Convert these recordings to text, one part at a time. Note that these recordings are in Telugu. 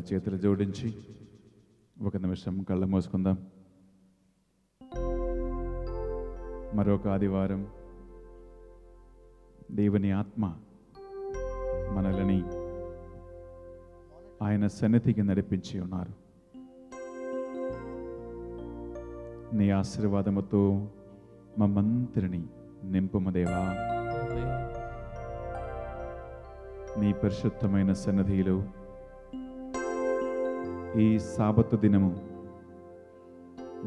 చేతులు జోడించి ఒక నిమిషం కళ్ళు మూసుకుందాం. మరొక ఆదివారం దేవుని ఆత్మ మనల్ని ఆయన సన్నిధికి నడిపించి ఉన్నారు. నీ ఆశీర్వాదముతో మమ్మంతరిని నింపుము దేవా. నీ పరిశుద్ధమైన సన్నిధిలో ఈ సాబతు దినము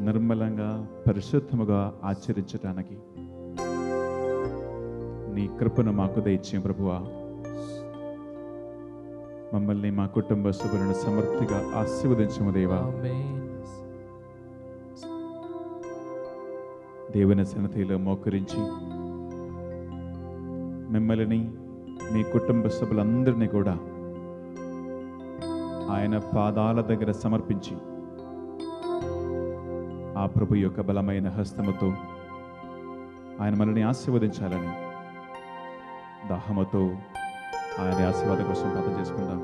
నిర్మలంగా పరిశుద్ధముగా ఆచరించటానికి నీ కృపను మాకు దయచేయం ప్రభువా. మమ్మల్ని మా కుటుంబ సభ్యులను సమృద్ధిగా ఆశీర్వదించము దేవా. దేవుని సన్నిధిలో మోకరించి మిమ్మల్ని మీ కుటుంబ సభ్యులందరినీ కూడా ఆయన పాదాల దగ్గర సమర్పించి ఆ ప్రభు యొక్క బలమైన హస్తముతో ఆయన మనల్ని ఆశీర్వదించాలని దాహముతో ఆయన ఆశీర్వాదం కోసం ప్రార్థన చేసుకుందాం.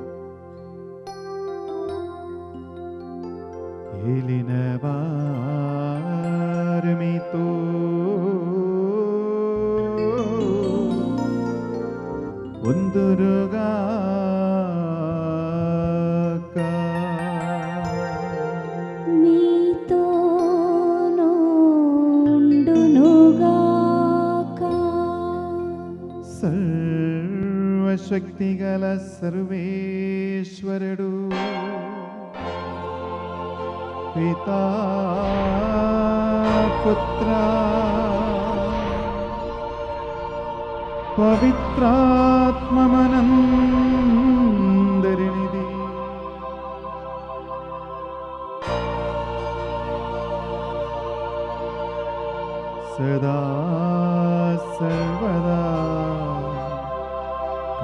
ఏలినవారమితో ఉందురుగా శక్తిగల సర్వేశ్వరుడు పితా పుత్ర పవిత్రాత్మమనందరినిది సదా సర్వదా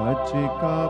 కాచి కాపాడునుగాక.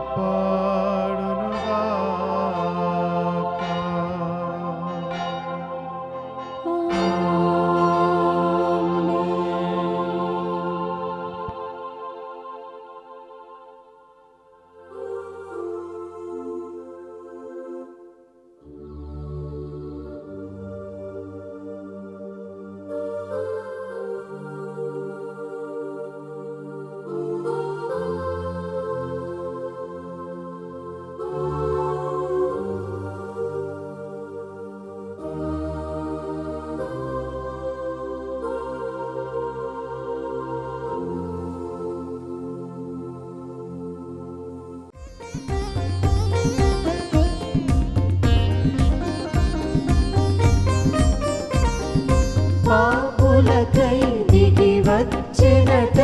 పాపులకై దిగి వచ్చినట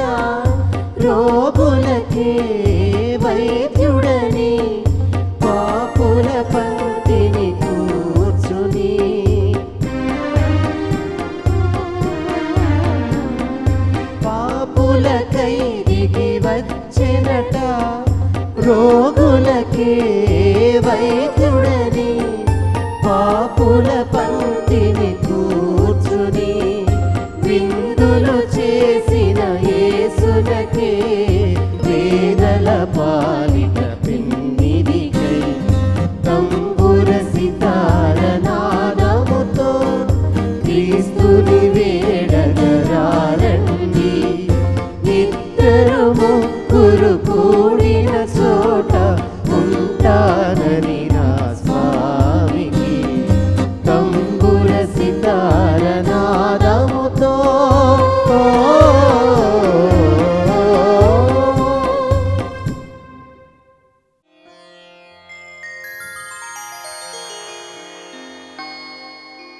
రోగులకే వైద్యుడని పాపుల పంక్తిని కూర్చుని పాపులకై దిగి వచ్చినట రోగులకే వైద్యుడని పాపుల పంక్తిని కూర్చుని విందులు చేసిన యేసునకే వేదల పాలిట పెన్నిదికై తంబుర సితార నాదముతో క్రీస్తుని వేడగరారండి. ఇద్దరు ముగ్గురు కూడిన చోట ఉంటానని నా స్వామికి తంబుర సితార నాదముతో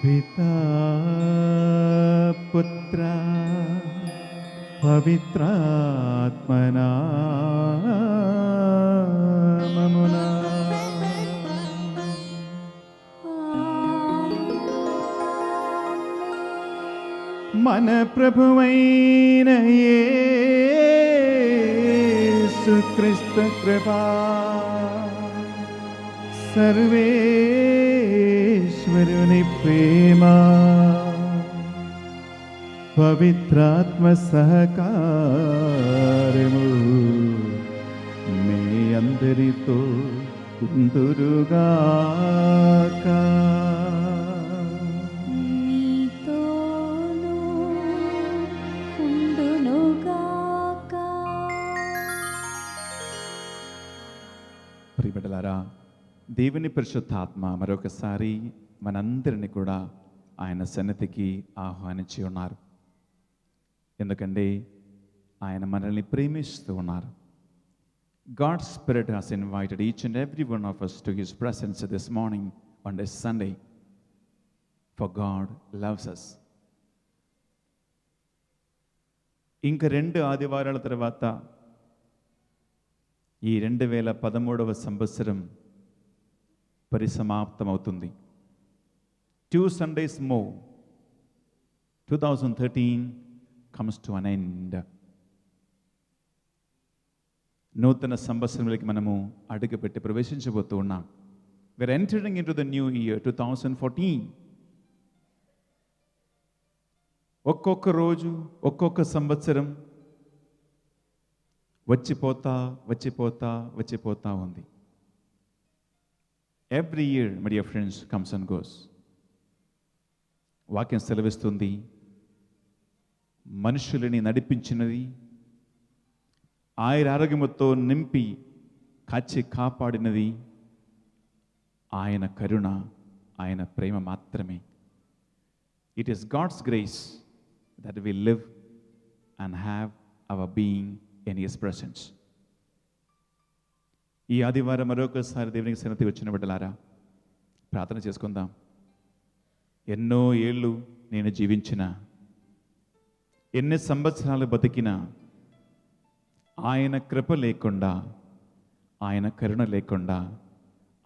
పితా పుత్ర పవిత్రాత్మనామమునా మన ప్రభువైన యేసుక్రీస్తు కృపా సర్వేశ్వరుని ప్రేమ పవిత్రాత్మ సహకారము మీ అందరితో ఉందురుగాక. నీతోనూ ఉండునుగాక. ప్రియబిడ్డలారా, దేవుని పరిశుద్ధాత్మ మరొకసారి మనందరినీ కూడా ఆయన సన్నిధికి ఆహ్వానించి ఉన్నారు. ఎందుకంటే ఆయన మనల్ని ప్రేమిస్తూ ఉన్నారు. God's Spirit has invited each and every one of us to His presence this morning on this Sunday. For God loves us. ఇంక 2 ఆదివారాల తర్వాత ఈ 2013వ సంవత్సరం పరిసమాప్తమవుతుంది. 2 Sundays more. 2013 comes to an end. నూతన సంవత్సరంలోకి మనము అడుగుపెట్టి ప్రవేశించబోతూ ఉన్నాం. We're entering into the new year 2014. ఒక్కొక్క రోజు ఒక్కొక్క సంవత్సరం వచ్చిపోతా ఉంది. Every year, my dear friends, comes and goes. వాక్యం సెలవిస్తుంది, మనుషులని నడిపించినది, ఆయన ఆరోగ్యముతో నింపి కాచి కాపాడినది ఆయన కరుణ, ఆయన ప్రేమ మాత్రమే. It is God's grace that we live and have our being in his presence. ఈ ఆదివారం మరొకసారి దేవునికి సన్నిధి వచ్చిన బిడ్డలారా, ప్రార్థన చేసుకుందాం. ఎన్నో ఏళ్ళు నేను జీవించిన, ఎన్ని సంవత్సరాలు బతికినా ఆయన కృప లేకుండా, ఆయన కరుణ లేకుండా,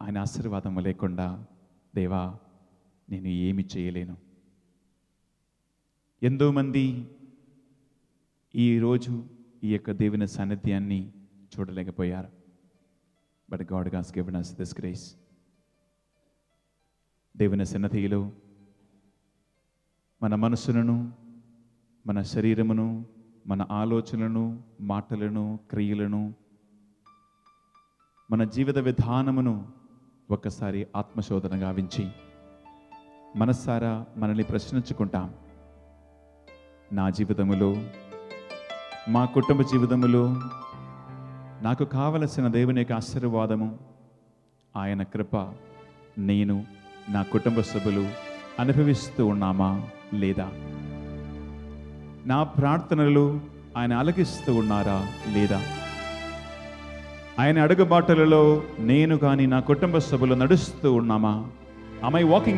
ఆయన ఆశీర్వాదం లేకుండా దేవా నేను ఏమి చేయలేను. ఎంతోమంది ఈరోజు ఈ యొక్క దేవుని సాన్నిధ్యాన్ని చూడలేకపోయారు. But God has given us this grace. దేవుని సన్నిధిలో మన మనసులను, మన శరీరమును, మన ఆలోచనలను, మాటలను, క్రియలను, మన జీవిత విధానమును ఒక్కసారి ఆత్మశోధన గావించి మనసారా మనల్ని ప్రశ్నించుకుంటాం. నా జీవితములో, మా కుటుంబ జీవితములో నాకు కావలసిన దేవుని యొక్క ఆశీర్వాదము, ఆయన కృప నేను, నా కుటుంబ సభ్యులు అనుభవిస్తూ ఉన్నామా లేదా? నా ప్రార్థనలు ఆయన ఆలకిస్తూ ఉన్నారా లేదా? ఆయన అడుగుబాటలలో నేను కానీ నా కుటుంబ సభ్యులు నడుస్తూ ఉన్నామా? Am I walking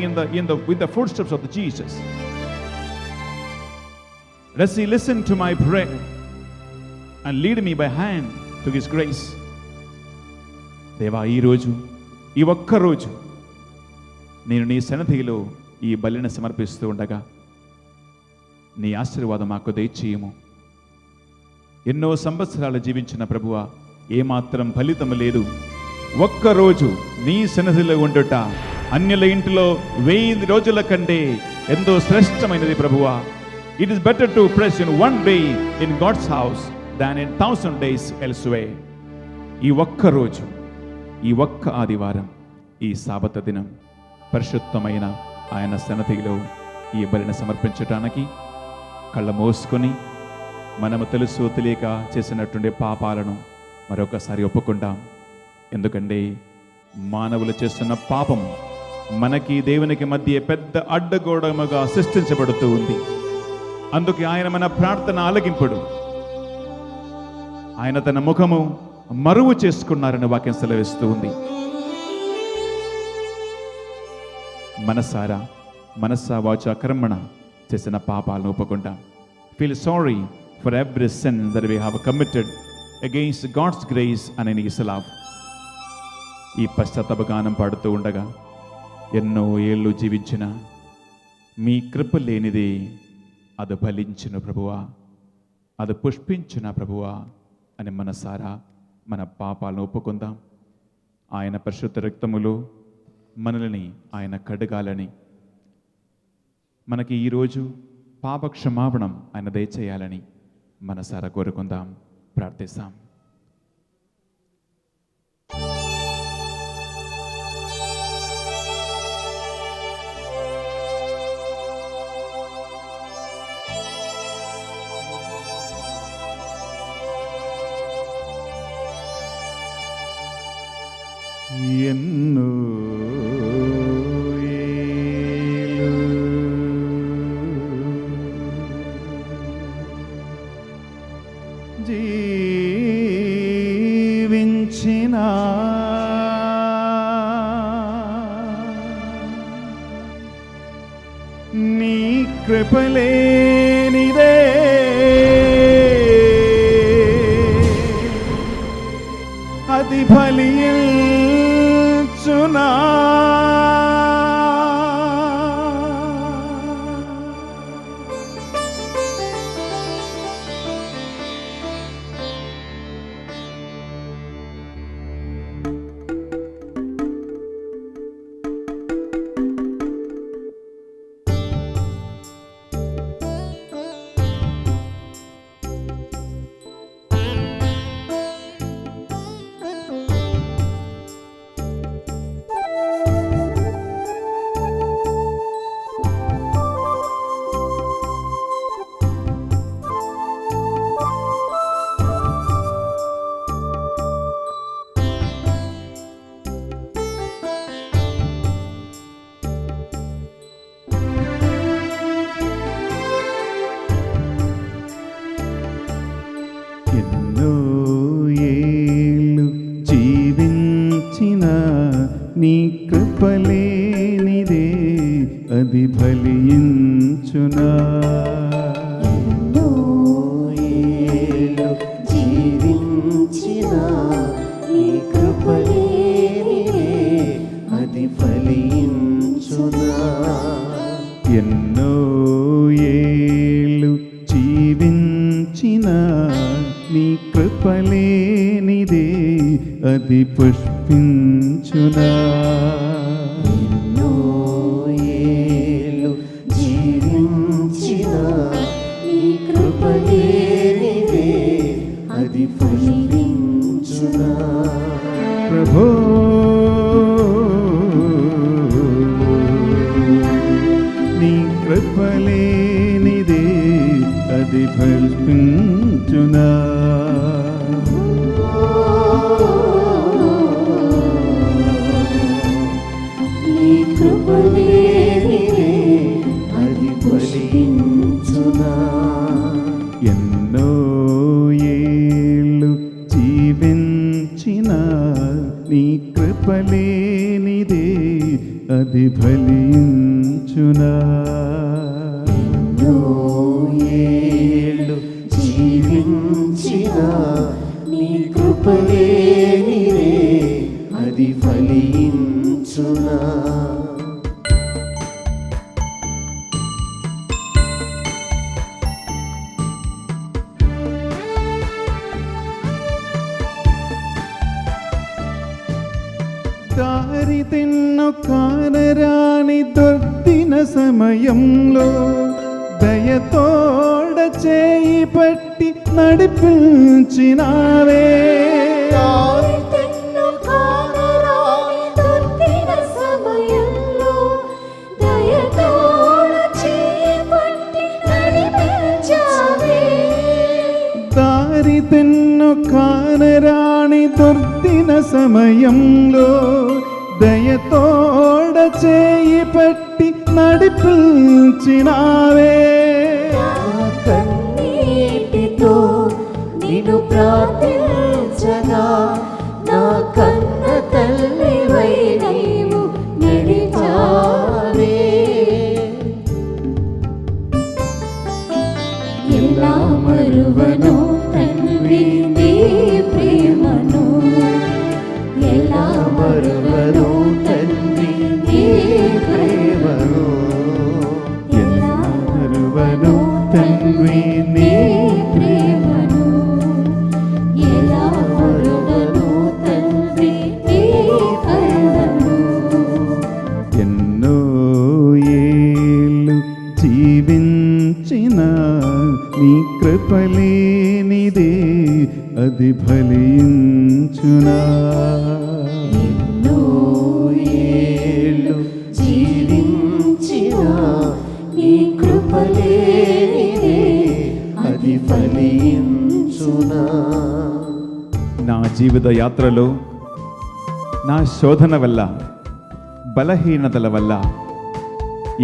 with the footsteps of Jesus? Does He listen to my prayer and lead me by hand to His grace? దేవా, ఈరోజు, ఈ ఒక్క రోజు నేను నీ సన్నిధిలో ఈ బలిని సమర్పిస్తూ ఉండగా నీ ఆశీర్వాదం మాకు దయచేయము. ఎన్నో సంవత్సరాలు జీవించిన ప్రభువా, ఏమాత్రం ఫలితం లేదు. ఒక్కరోజు నీ సన్నిధిలో ఉండుట అన్యుల ఇంటిలో 1000 రోజుల కంటే ఎంతో శ్రేష్టమైనది ప్రభువా. It is better to press in 1 day in God's house than in 1000 days elsewhere. ఈ ఒక్క రోజు, ఈ ఒక్క ఆదివారం, ఈ సాబత దినం పరిశుద్ధమైన ఆయన సన్నిధిలో ఈ బలిని సమర్పించటానికి కళ్ళ మోసుకొని మనము తెలుసు తెలియక చేసినటువంటి పాపాలను మరొకసారి ఒప్పుకుంటాం. ఎందుకంటే మానవులు చేస్తున్న పాపం మనకి దేవునికి మధ్య పెద్ద అడ్డగోడముగా సృష్టించబడుతూ ఉంది. అందుకే ఆయన మన ప్రార్థన ఆలకింపుడు. ఆయన తన ముఖము మరువు చేసుకున్నారని వాక్యం సెలవిస్తూ ఉంది. మనసా వాచ కర్మణ చేసిన పాపాలను ఒప్పుకుంటాం. Feel sorry for every sin that we have committed against God's grace and in his love. ఈ పశ్చాత్తాప గానం పాడుతూ ఉండగా ఎన్నో ఏళ్ళు జీవించిన మీ కృప లేనిదే అది ఫలించును ప్రభువా, అది పుష్పించున ప్రభువా అని మనసారా మన పాపాలను ఒప్పుకుందాం. ఆయన పరిశుద్ధ రక్తములో మనల్ని ఆయన కడగాలని, మనకి ఈరోజు పాప క్షమాపణం ఆయన దయచేయాలని మనసారా కోరుకుందాం, ప్రార్థిస్తాం. ఎన్నో ఏళ్ళు జీవించిన నీ కృపలేనిదే అది ఫలించునా ఎన్నో ఏళ్ళు జీవించిన నీ కృపలేనిదే అది ఫలించునా ఎన్నో ఏళ్ళు జీవించిన నీ కృపలేనిదే అది ఫలించునా ఎన్నో ఏళ్ళు జీవించిన నీ కృపలేనిదే అది పుష్పించునా ఎన్నో ఏళ్ళు జీవించిన నీ కృపలేనిదే అది ఫలించునా ప్రభో నీ కృపలేనిదే అది ఫలించునా నీ కృపలేనిదే అది ఫలించునా ఎన్నో ఏళ్ళు జీవించిన నీ కృపలేనిదే అది ఫలించునా ఎన్నో ఏళ్ళు జీవించిన నీ కృపలేనిదే అది ఫలించునా దారి తిన్ను కానరాని దొర్దిన సమయంలో దయతోడ చేయి పట్టి నడిపించినావే తెన్ను కానరాని దొర్దిన సమయంలో దయతోడ చేపట్టి నడిపించావే. దారి తిన్ను కానరాని దొర్దిన సమయంలో దయతోడ చేయి పట్టి నడిపించినావే నా కన్నీటితో నిన్ను ప్రార్థించగా నా కన్న తల్లివై నీవు నడిచావే ఎలా మరువను తండ్రి నీ ప్రేమను ఎలా మరువను తండ్రి నీ ప్రేమను ఎలా మరువను తండ్రి నీ ప్రేమను ఎలా మరువను తండ్రి నీ ప్రేమను ఎన్నో ఏళ్ళు జీవించిన నీ కృపలేనిదే అది ఫలించునా ఎన్నో ఏళ్ళు జీవించిన నీ కృపలేనిదే అది ఫలించునా నా జీవిత యాత్రలో నా శోధన వల్ల, బలహీనతల వల్ల,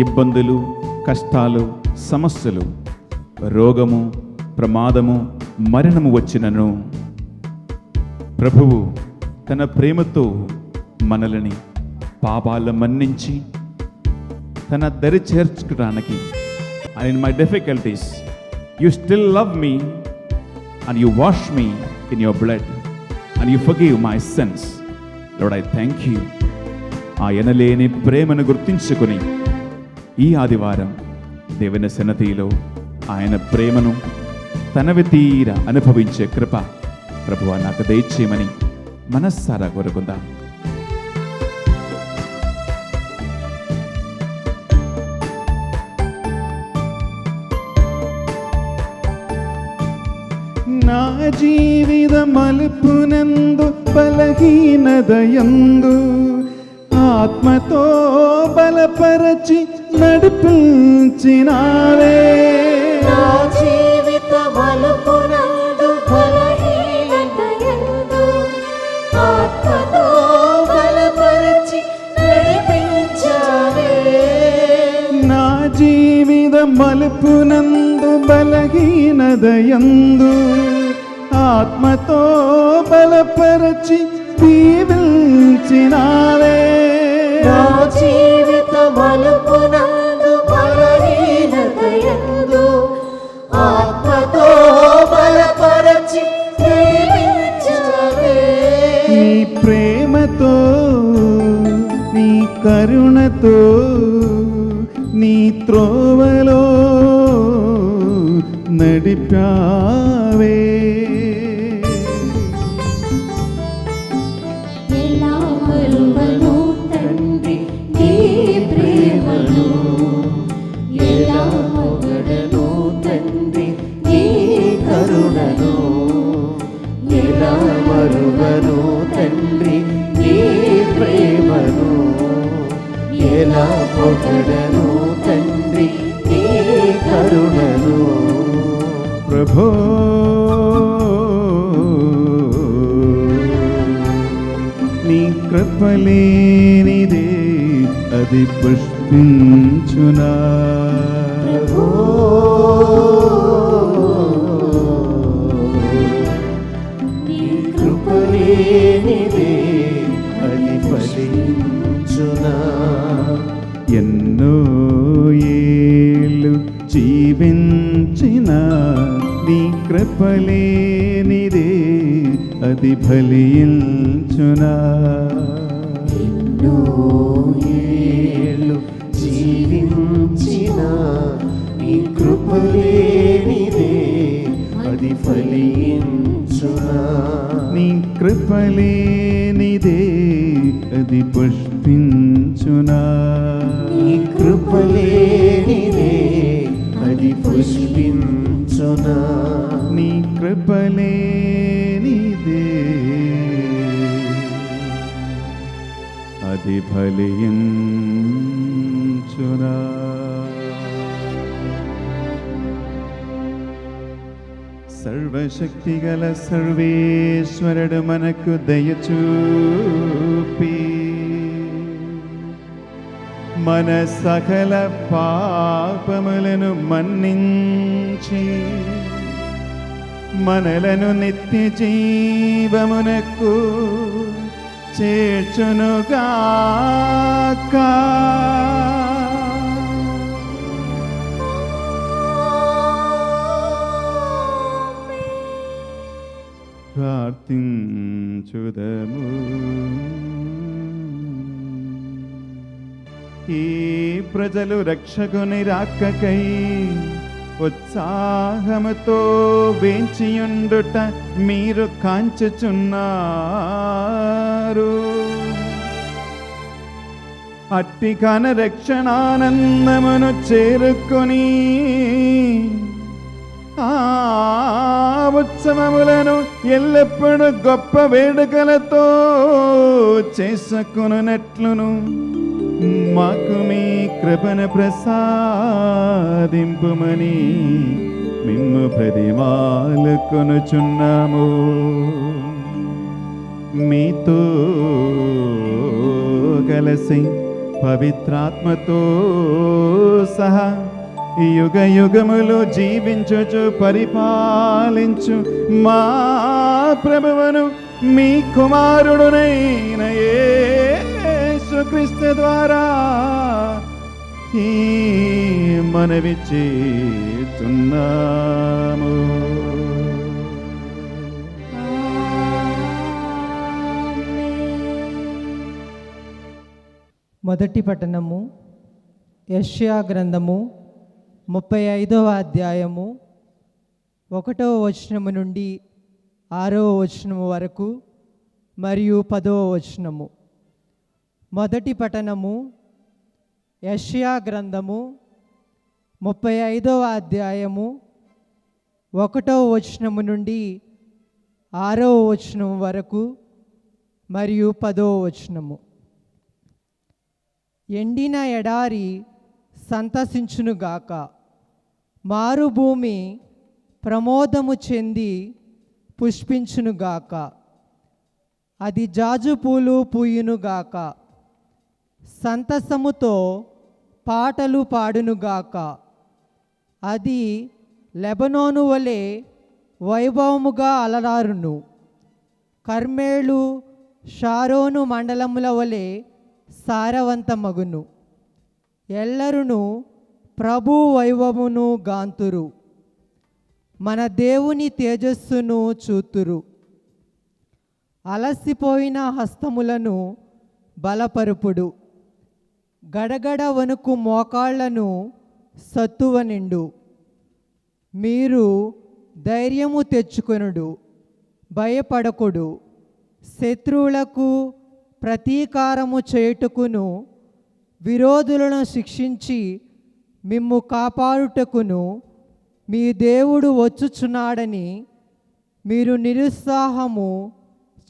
ఇబ్బందులు, కష్టాలు, సమస్యలు, రోగము, ప్రమాదము, మరణము వచ్చినను ప్రభువు తన ప్రేమతో మనల్ని పాపాలు మన్నించి తన దరి చేర్చుకోవడానికి, and in my difficulties you still love me and you wash me in your blood and you forgive my sins. Lord, I thank you. ఆ ఎనలేని ప్రేమను గుర్తించుకొని ఈ ఆదివారం దేవుని సన్నిధిలో ఆయన ప్రేమను తనవి తీర అనుభవించే కృప ప్రభువా నాకు దయచేయమని మనస్సారా కోరుకుందాం. నా జీవిత మలుపునందు బలహీనదయందు ఆత్మతో బలపరచి నడిపించినావే. నా జీవిత మలుపునందు బలహీనతయందు ఆత్మతో బలపరచి నడిపించావే. నా జీవిత మలుపునందు బలహీనదయందు ఆత్మతో బలపరచి దీవించినావే. నా జీవిత మలుపునందు బలహీనతయందు ఆత్మతో బలపరచి దీవించావే. నీ ప్రేమతో, నీ కరుణతో, నీ త్రోవలో నడిపావే. ఎలా మరువను తండ్రి నీ ప్రేమను, ఎలా పొగడను తండ్రి నీ కరుణను, ఎలా మరువను తండ్రి నీ ప్రేమను, ఎలా పొగడను తండ్రి నీ కరుణను. ప్రభో, నీ కృపలేనిదే అది పుష్పించునా. నీ కృపలేనిదే అది ఫలించునా. ఎన్నో ఏళ్ళు జీవించిన నీ కృపలేనిదే అది ఫలించునా. ఎన్నో ఏళ్ళు జీవించిన నీ కృపలేనిదే అది ఫలించునా. నీ కృపలేనిదే అది పుష్పించునా. నీ కృపలేనిదే అది పుష్పించునా. నీ కృపలేనిదే అది ఫలించునా. సర్వశక్తిగల సర్వేశ్వరుడు మనకు దయచూపి మన సకల పాపములను మన్నించి మనలను నిత్య జీవమునకు చేర్చునుగాక. ప్రార్థించుదము. ఈ ప్రజలు రక్షకుని రాకకై ఉత్సాహముతో వేంచియుండుట మీరు కాంచుచున్నారు. అట్టి కాన రక్షణానందమును చేరుకొని ఆ ఉత్సవములను ఎల్లప్పుడూ గొప్ప వేడుకలతో చేసుకొనున్నట్లును మాకు మీ కృపను ప్రసాదింపుమని మిమ్ము ప్రతిమాలుకొనుచున్నాము. మీతో కలిసి పవిత్రాత్మతో సహా యుగ యుగములు జీవించుచు పరిపాలించు మా ప్రభువును మీ కుమారుడునైన యేసుక్రీస్తు ద్వారా ఈ మనవి చేస్తున్నాము. మొదటి పట్టణము యెషయా గ్రంథము 35వ అధ్యాయము 1వ వచనము నుండి 6వ వచనము వరకు మరియు 10వ వచనము. మొదటి పట్టణము యెషయా గ్రంథము 35వ అధ్యాయము 1వ వచనము నుండి 6వ వచనము వరకు మరియు 10వ వచనము. ఎండిన ఎడారి సంతసించునుగాక, మారుభూమి ప్రమోదము చెంది పుష్పించునుగాక, అది జాజు పూలు పూయునుగాక, సంతసముతో పాటలు పాడునుగాక, అది లెబనోను వలె వైభవముగా అలరారును, కర్మేలు షారోను మండలముల వలె సారవంతమగును. ఎల్లరును ప్రభు వైభవమును గాంతురు, మన దేవుని తేజస్సును చూతురు. అలసిపోయిన హస్తములను బలపరుపుడు, గడగడ వణుకు మోకాళ్లను సత్తువ నిండు. మీరు ధైర్యము తెచ్చుకొనుడు, భయపడకుడు. శత్రువులకు ప్రతీకారము చేయుటకును, విరోధులను శిక్షించి మిమ్ము కాపాడుటకును మీ దేవుడు వచ్చుచున్నాడని మీరు నిరుత్సాహము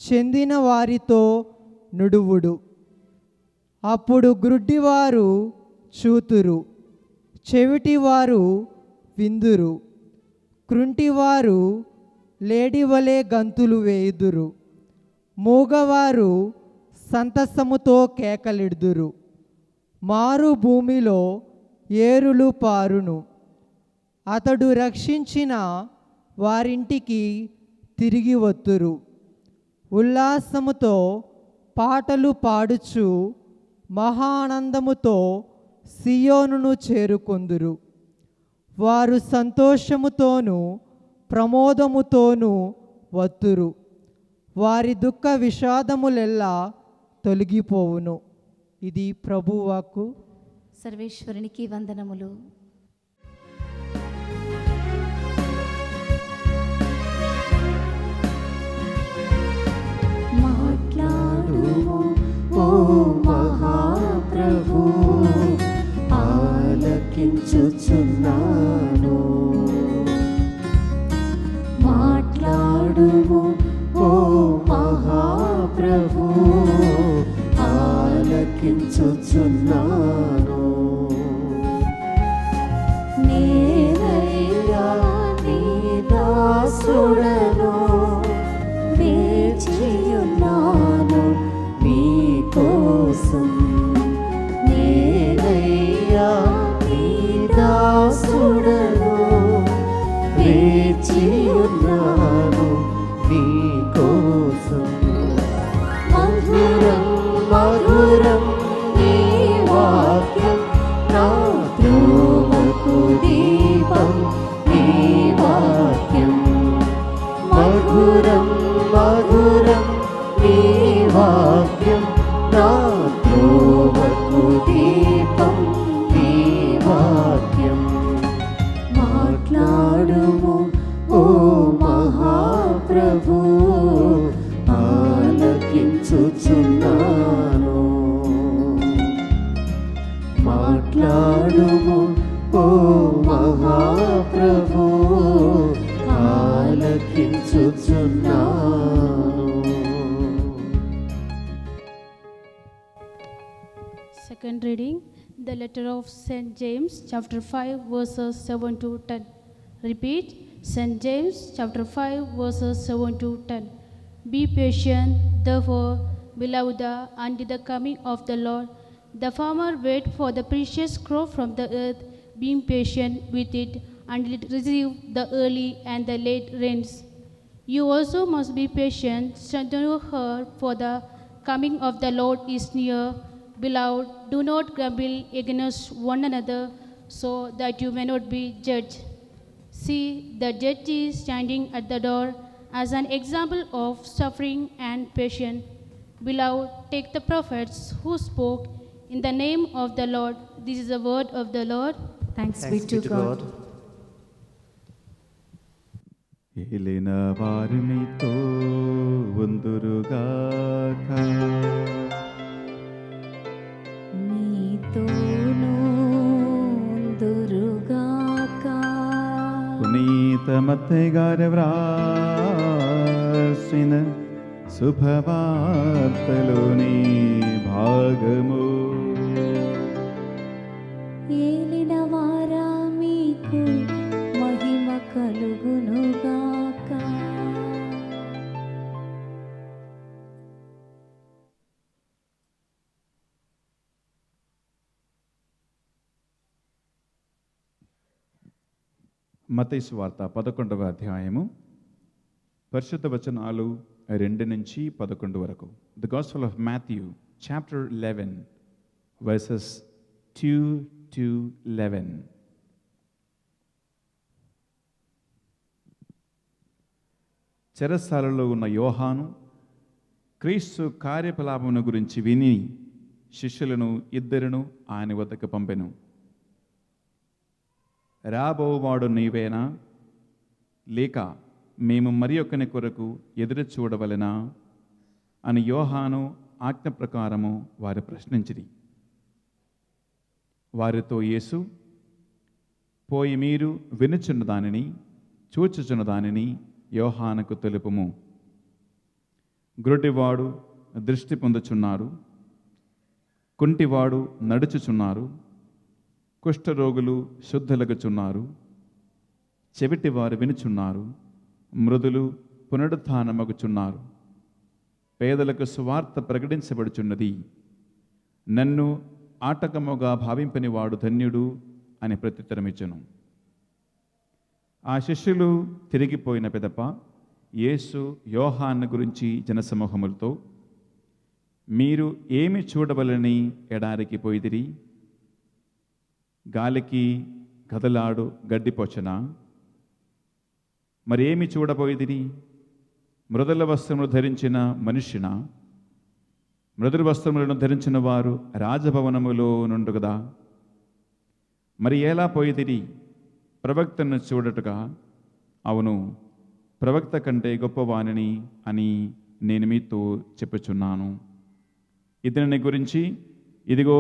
చెందిన వారితో నుడువుడు. అప్పుడు గ్రుడ్డివారు చూతురు, చెవిటివారు విందురు, కృంటివారు లేడివలే గంతులు వేయుదురు, మూగవారు సంతసముతో కేకలిడుదురు. మారు భూమిలో ఏరులు పారును, అతడు రక్షించిన వారింటికి తిరిగి వత్తురు. ఉల్లాసముతో పాటలు పాడుచు మహానందముతో సియోనును చేరుకొందురు. వారు సంతోషముతోనూ ప్రమోదముతోనూ వత్తురు. వారి దుఃఖ విషాదములెల్లా తొలగిపోవును. ఇది ప్రభువాక్కు. సర్వేశ్వరునికి వందనములు. మాట్లాడుము ఓ మహాప్రభు, ఆలకించుచున్నాను. మాట్లాడుము ఓ మహాప్రభు, ఆలకించుచున్నాను. నేనయ్యా నీ దాసుడను, వేచియున్నాను నీ కోసం. నేనయ్యా నీ దాసుడను, వేచియున్నాను నీ కోసం. మధురం మధురం నీ వాక్యం, నా త్రోవకు దీపం నీ వాక్యం. మధురం మధురం నీ వాక్యం, నా త్రోవకు దీపం నీ వాక్యం. మాట్లాడుము ఓ మహాప్రభు, ఆలకించుచున్నాను. మాట్లాడుము ఓ మహాప్రభు, ఆలకించుచున్నాను. Second reading, the letter of St. James, chapter 5, verses 7 to 10. Repeat, St. James, chapter 5, verses 7 to 10. Be patient, therefore, beloved, until the coming of the Lord. The farmer wait for the precious crop from the earth, being patient with it until it receive the early and the late rains. You also must be patient, strengthen your heart, for the coming of the Lord is near. Beloved, do not grumble against one another, so that you may not be judged. See, the judge is standing at the door as an example of suffering and patience. Beloved, take the prophets who spoke in the name of the Lord. This is the word of the Lord. Thanks be to God. ఏలిన వారు మీతో ఉందురుగాక, మీతోనూ ఉందురుగాక. పునీత మత్తయి గారు వ్రాసిన శుభవార్తలోని భాగము. ఏలిన వారా మీకు మహిమ కలుగునుగాక. మత్తయి సువార్త 11వ అధ్యాయము పరిశుద్ధ వచనాలు 2 నుంచి 11 వరకు. The gospel of Matthew chapter 11 versus 2 to 11. చెరసాలలో ఉన్న యోహాను క్రీస్తు కార్యకలాపమును గురించి విని శిష్యులను ఇద్దరును ఆయన వద్దకు పంపెను. రాబోవాడు నీవేనా, లేక మేము మరి ఒకని కొరకు ఎదురు చూడవలెనా అని యోహాను ఆజ్ఞ ప్రకారము వారు ప్రశ్నించిరి. వారితో యేసు, పోయి మీరు వినుచున్న దానిని చూచుచున్న దానిని యోహానుకు తెలుపుము. గ్రుడ్డివాడు దృష్టి పొందుచున్నారు, కుంటివాడు నడుచుచున్నారు, కుష్ఠరోగులు శుద్ధులగుచున్నారు, చెవిటివారు వినుచున్నారు, మృదులు పునరుత్థానమగుచున్నారు, పేదలకు సువార్త ప్రకటించబడుచున్నది, నన్ను ఆటకముగా భావింపని వాడు ధన్యుడు అని ప్రత్యుత్తరమిచ్చెను. ఆ శిష్యులు తిరిగిపోయిన పిదప యేసు యోహాను గురించి జనసమూహములతో, మీరు ఏమి చూడవలని ఎడారికి పోయిదిరి? గాలికి కదలాడు గడ్డిపోచనా? మరి ఏమి చూడబోయిదిరి? మృదుల వస్త్రములు ధరించిన మనుష్యునా? మృదుల వస్త్రములను ధరించిన వారు రాజభవనములో నుండు కదా. మరి ఎలా పోయిదిరి? ప్రవక్తను చూడటుగా. అవును, ప్రవక్త కంటే గొప్పవానిని అని నేను మీతో చెప్పుచున్నాను. ఇతని గురించి, ఇదిగో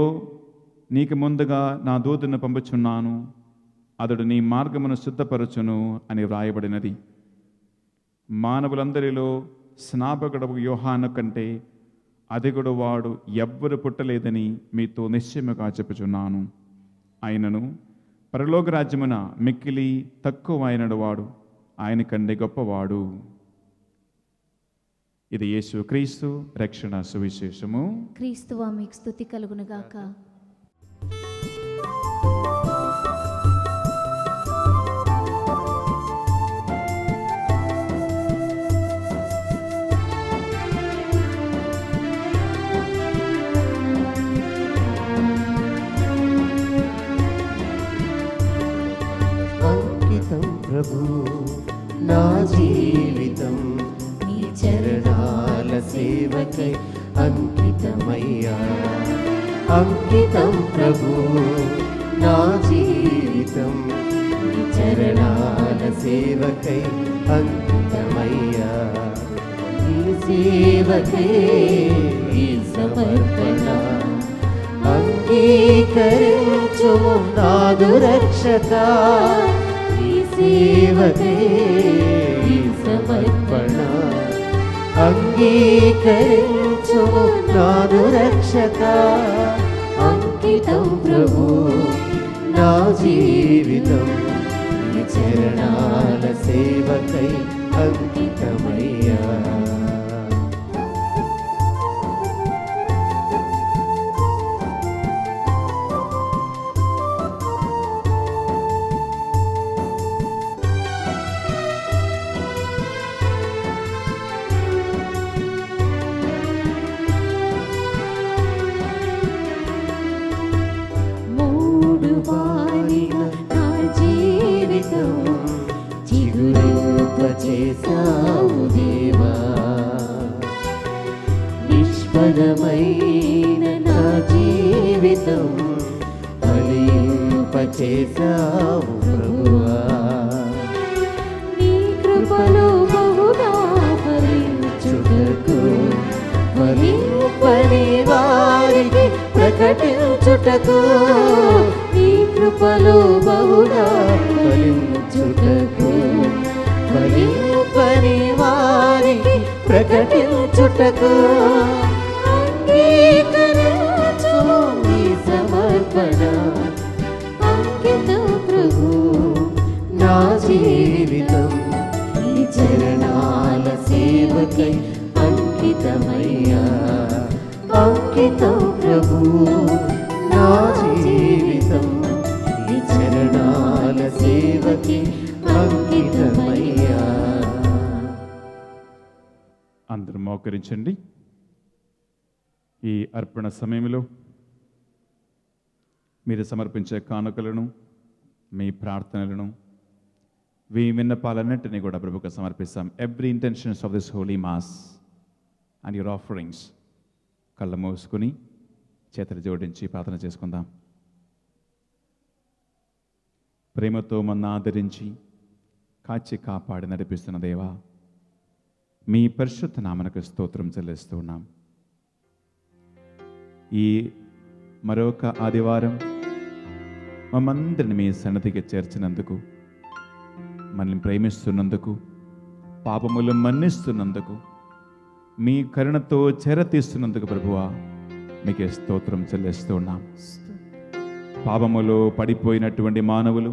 నీకు ముందుగా నా దూతను పంపుచున్నాను, అతడు నీ మార్గమును శుద్ధపరచును అని వ్రాయబడినది. మానవులందరిలో స్నాపకుడు యోహాను కంటే అధికుడు వాడు ఎవ్వరు పుట్టలేదని మీతో నిశ్చయముగా చెప్పుచున్నాను. ఆయనను పరలోక రాజ్యమున మిక్కిలి తక్కువ అయినడు వాడు ఆయన కంటే గొప్పవాడు. ఇది యేసు క్రీస్తు రక్షణ సువిశేషము. క్రీస్తువా మీకు స్తుతి కలుగునుగాక. అంకితం ప్రభు నా జీవితం నీ చరణాల సేవకై అంకితమయ్యా. అంకితం ప్రభు నా జీవితం నీ చరణాల సేవకై అంకితమయ్యా. ఈ సేవకై ఈ సమర్పణ అంగీకరించు నాదు రక్షక. ఈ సేవకై ఈ సమర్పణ అంగీకరించు నాదు రక్షక. అంకితం ప్రభు నా జీవితం నీ చరణాల సేవకై అంకితమయ్యా. చేశావు దేవా, నిష్ఫలమైన నా జీవితం ఫలింపచేశావు ప్రభువా. నీ కృపలో బహుగా ఫలించుటకు ఫలింపని వారికి ప్రకటించుటకు, నీ కృపలో బహుగా ఫలించుటకు, ఫలింపని వారికి ప్రకటించుటకు అంగీకరించు నీ సమర్పణ. అంకితం ప్రభు నా జీవితం నీ చరణాల సేవకై అంకితమయ్యా, అంకితం ప్రభు. నా జీవితం నీ చరణాల సేవకి అంకితమయ్యా. అందరూ మోకరించండి. ఈ అర్పణ సమయంలో మీరు సమర్పించే కానుకలను, మీ ప్రార్థనలను, మీ విన్నపాలన్నింటినీ కూడా ప్రభువుకు సమర్పిస్తాం. Every intentions of this holy mass and your offerings కళ్ళ మూసుకుని చేతులు జోడించి ప్రార్థన చేసుకుందాం. ప్రేమతో మన్న ఆదరించి కాచి కాపాడి నడిపిస్తున్న దేవా, మీ పరిశుద్ధ నామనకు స్తోత్రం చెల్లిస్తూ ఉన్నాం. ఈ మరొక ఆదివారం మమ్మందరిని మీ సన్నిధికి చేర్చినందుకు, మనల్ని ప్రేమిస్తున్నందుకు, పాపములు మన్నిస్తున్నందుకు, మీ కరుణతో చెరతీస్తున్నందుకు ప్రభువా మీకే స్తోత్రం చెల్లిస్తూ ఉన్నాం. పాపములో పడిపోయినటువంటి మానవులు,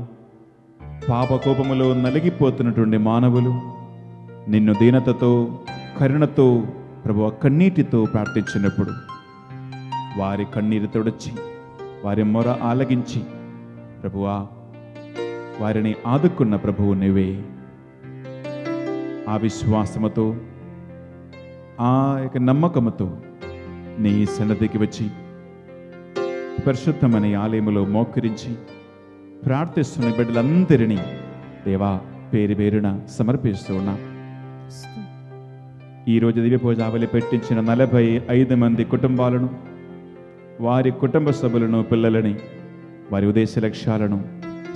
పాపకోపములో నలిగిపోతున్నటువంటి మానవులు నిన్ను దీనతతో, కరుణతో ప్రభువా కన్నీటితో ప్రార్థించినప్పుడు వారి కన్నీరు తొడచి, వారి మొర ఆలగించి ప్రభువా వారిని ఆదుకున్న ప్రభువు నీవే. ఆ విశ్వాసముతో, ఆ యొక్క నమ్మకముతో నీ సన్నిధికి వచ్చి పరిశుద్ధమైన ఆలయములో మోకరించి ప్రార్థిస్తున్న బిడ్డలందరినీ దేవా పేరు పేరున సమర్పిస్తూ ఉన్నా. ఈరోజు దివ్య పూజావళి పెట్టించిన 45 మంది కుటుంబాలను, వారి కుటుంబ సభ్యులను, పిల్లలని, వారి ఉద్దేశ లక్ష్యాలను